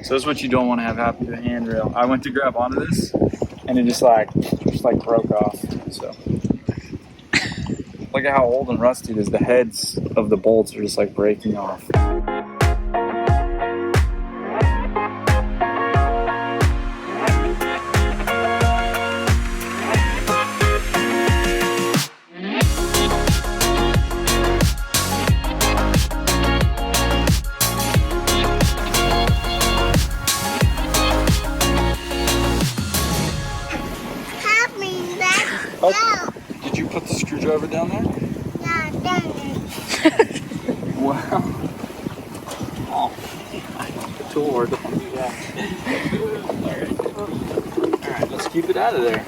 So this is what you don't want to have happen to the handrail. I went to grab onto this and it just like broke off. So look at how old and rusty it is. The heads of the bolts are just like breaking off. Oh, did you put the screwdriver down there? Yeah, done it. Wow. Oh, the tool worked up on that. Alright, let's keep it out of there.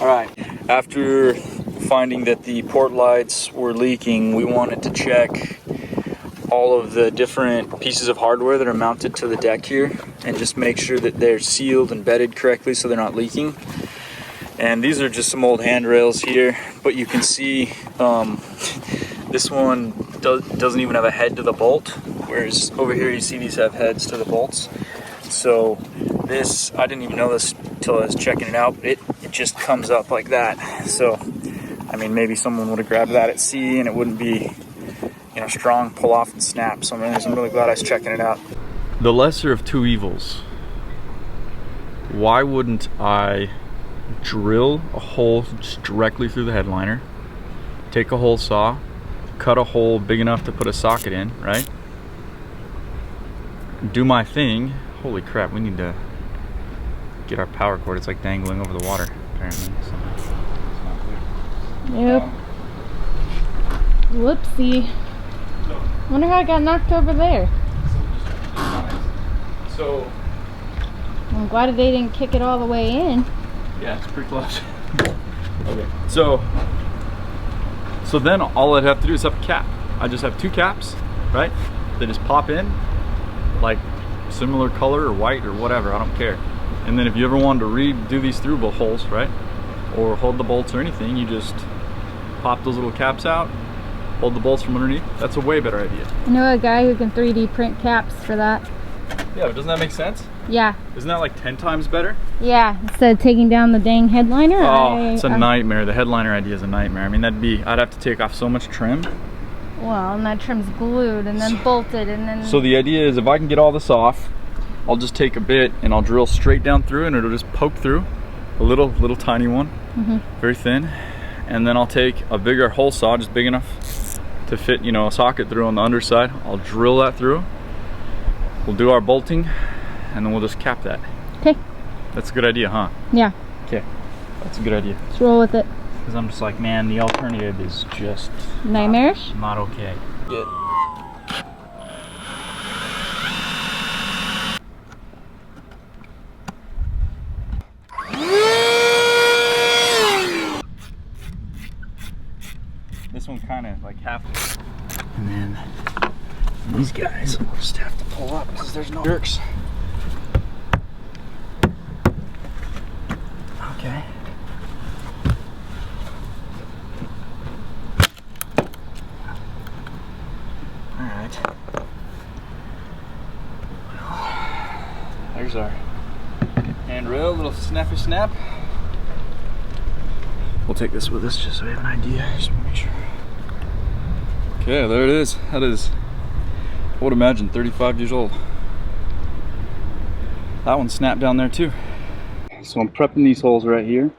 Alright, after finding that the port lights were leaking, we wanted to check all of the different pieces of hardware that are mounted to the deck here and just make sure that they're sealed and bedded correctly so they're not leaking. And these are just some old handrails here, but you can see this one doesn't even have a head to the bolt, whereas over here you see these have heads to the bolts. So this, I didn't even know this until I was checking it out, but it just comes up like that. So, I mean, maybe someone would have grabbed that at sea and it wouldn't be, you know, strong, pull off and snap. So I'm really glad I was checking it out. The lesser of two evils. Why wouldn't I drill a hole just directly through the headliner, take a hole saw, cut a hole big enough to put a socket in, right? Do my thing. Holy crap, we need to get our power cord. It's like dangling over the water, apparently. So it's not clear. Yep. Whoopsie. Wonder how I got knocked over there. So I'm glad they didn't kick it all the way in. yeah, it's pretty close. Okay, so then all I'd have to do is have a cap. I just have two caps, right? They just pop in, like similar color or white or whatever, I don't care. And then if you ever wanted to redo these through holes, right? Or hold the bolts or anything, you just pop those little caps out, hold the bolts from underneath. That's a way better idea. I know a guy who can 3D print caps for that. Yeah, but doesn't that make sense? Yeah. Isn't that like 10 times better? Yeah, instead of taking down the dang headliner. Oh, it's a nightmare. The headliner idea is a nightmare. I mean, I'd have to take off so much trim. Well, and that trim's glued and then bolted and then... So the idea is if I can get all this off, I'll just take a bit and I'll drill straight down through and it'll just poke through. A little tiny one, very thin. And then I'll take a bigger hole saw, just big enough to fit, you know, a socket through on the underside. I'll drill that through. We'll do our bolting and then we'll just cap that. Okay. That's a good idea, huh? Yeah. Okay, that's a good idea. Let's roll with it. Because I'm just like, man, the alternative is just nightmarish. Not okay. Good. This one kind of like half. And then these guys will just have to pull up because there's no jerks. Okay. Alright. Well, there's our handrail, little snappy snap. We'll take this with us just so we have an idea. Just make sure. Okay, there it is. That is, I would imagine, 35 years old. That one snapped down there too. So I'm prepping these holes right here.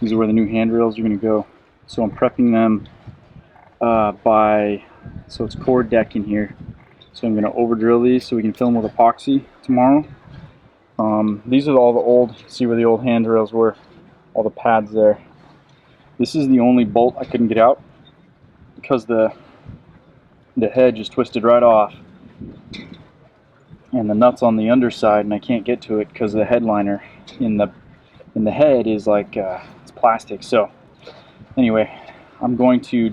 These are where the new handrails are going to go. So I'm prepping them so it's core deck in here. So I'm going to over drill these so we can fill them with epoxy tomorrow. These are all the old, see where the old handrails were, all the pads there. This is the only bolt I couldn't get out because the head just twisted right off. And the nut's on the underside and I can't get to it because the headliner in the head is like it's plastic. So anyway, I'm going to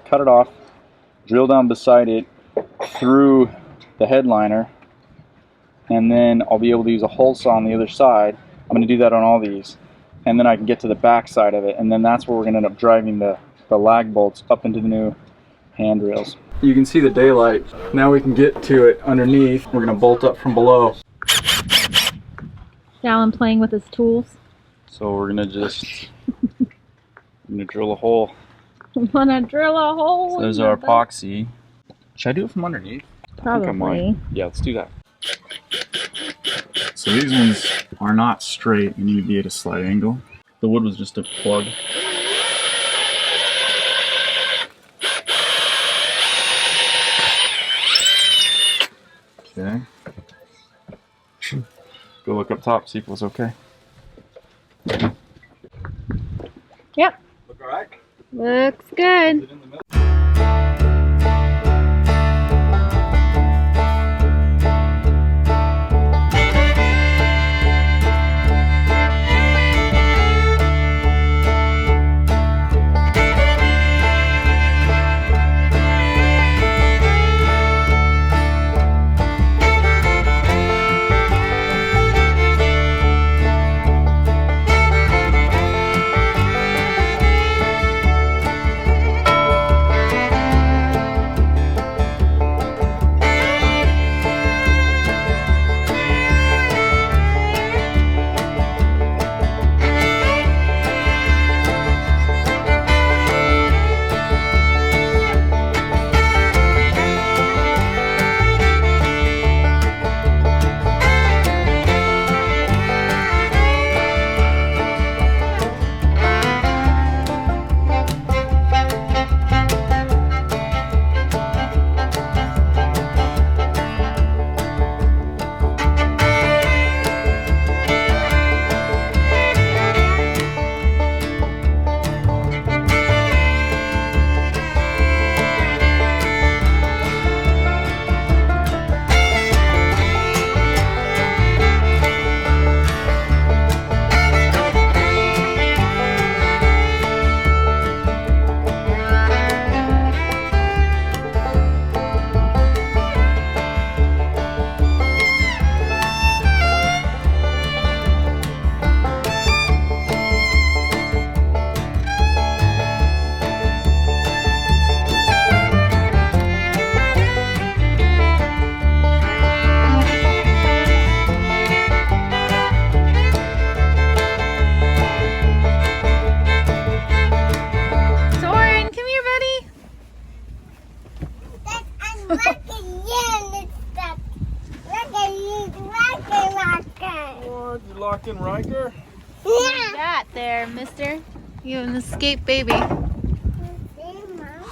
cut it off, drill down beside it through the headliner, and then I'll be able to use a hole saw on the other side. I'm going to do that on all these, and then I can get to the back side of it, and then that's where we're going to end up driving the lag bolts up into the new handrails. You can see the daylight. Now we can get to it underneath. We're going to bolt up from below. Dallin playing with his tools. So we're gonna just drill a hole. Wanna drill a hole? So there's our epoxy. Should I do it from underneath? Probably. I think I might. Yeah, let's do that. So these ones are not straight. You need to be at a slight angle. The wood was just a plug. Okay. Go look up top, see if it was okay. Yep. Look all right? Looks good. Locking Riker? What you got there, mister? You an escape baby.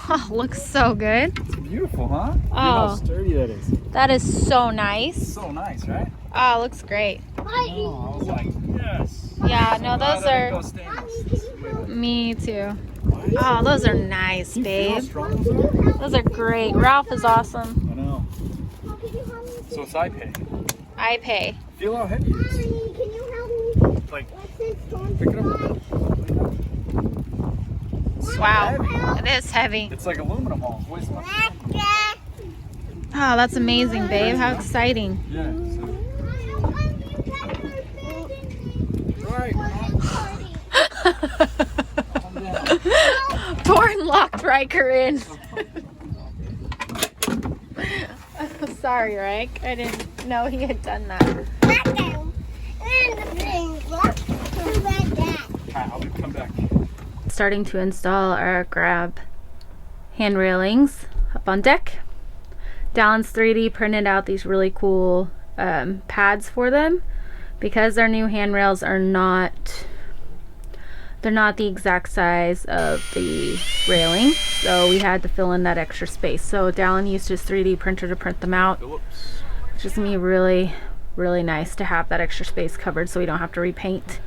Oh, looks so good. It's beautiful, huh? Oh. Look how sturdy that is. That is so nice. So nice, right? Oh, looks great. Oh, I was like, yes. Yeah, no, Glad those I didn't are... go stainless. Me too. Oh, those are nice, Can you feel how babe. strong those are? Those are great. Ralph is awesome. I know. So it's I pay. I pay. Feel how heavy it is. Can you help me? Like, Pick pick it up. It's so Wow, heavy. it is heavy. It's like aluminum all. It weighs much. Oh, that's amazing, babe. How exciting. Yeah. Right. Calm down. Torn locked Riker in. Sorry, Rike. I didn't know he had done that. I'll come back. Starting to install our grab hand railings up on deck. Dallin's 3D printed out these really cool pads for them because their new handrails are not the exact size of the railing, so we had to fill in that extra space. So Dallin used his 3D printer to print them out. It's just gonna be really, really nice to have that extra space covered so we don't have to repaint.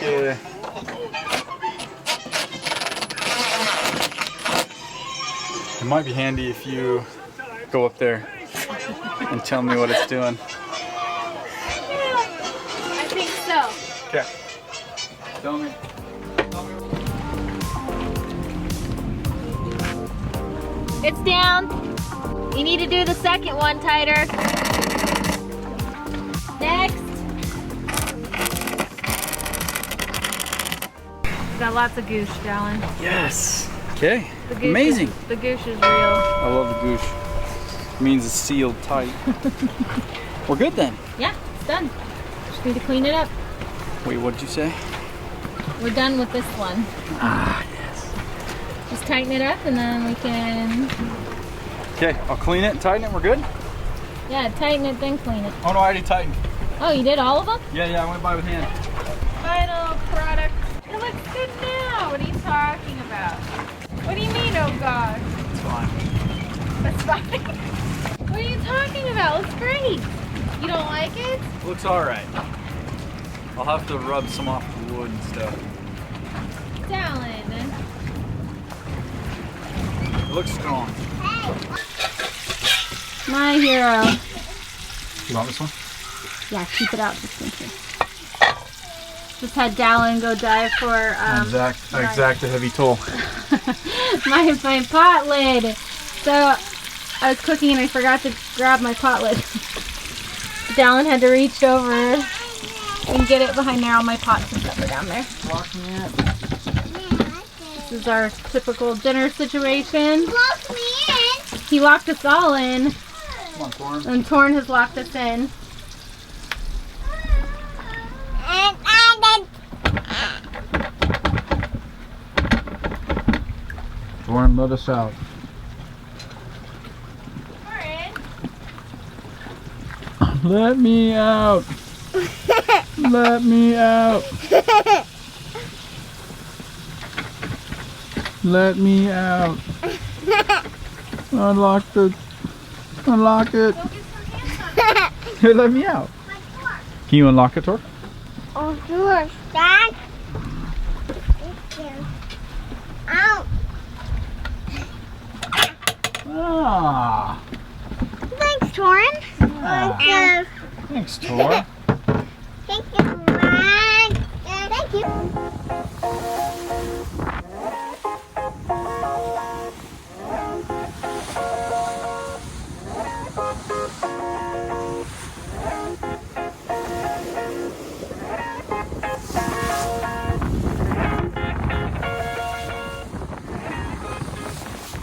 Yeah. It might be handy if you go up there and tell me what it's doing. I think so. Okay. Tell me. It's down. You need to do the second one tighter. Next. Got lots of goosh, Dallin. Yes. Okay. The goosh Amazing. The goosh is real. I love the goosh. It means it's sealed tight. We're good then. Yeah, it's done. Just need to clean it up. Wait, what did you say? We're done with this one. Ah, yes. Just tighten it up and then we can... Okay, I'll clean it and tighten it. We're good? Yeah, tighten it, then clean it. Oh no, I already tightened. Oh, you did all of them? Yeah, I went by with hand. Final product. It looks good now. What are you talking about? What do you mean, oh gosh? It's fine. That's fine. What are you talking about? Looks great. You don't like it? Looks alright. I'll have to rub some off the wood and stuff. Dallin. It looks strong. My hero. You want this one? Yeah, keep it out just in case. Just had Dallin go dive for I exact a heavy toll. my pot lid. So I was cooking and I forgot to grab my pot lid. Dallin had to reach over and get it behind there. All my pots and stuff are down there. This is our typical dinner situation. Lock me in. He locked us all in, Come on, Torn. and Torn has locked us in. And Torn, let us out. Let me out. Let me out. Let me out. Unlock it. Hey, let me out. Can you unlock it, Tor? oh, sure, Dad. Thank you. Ow. Ah. Thanks, Torin. Thanks, Tor. Thank you.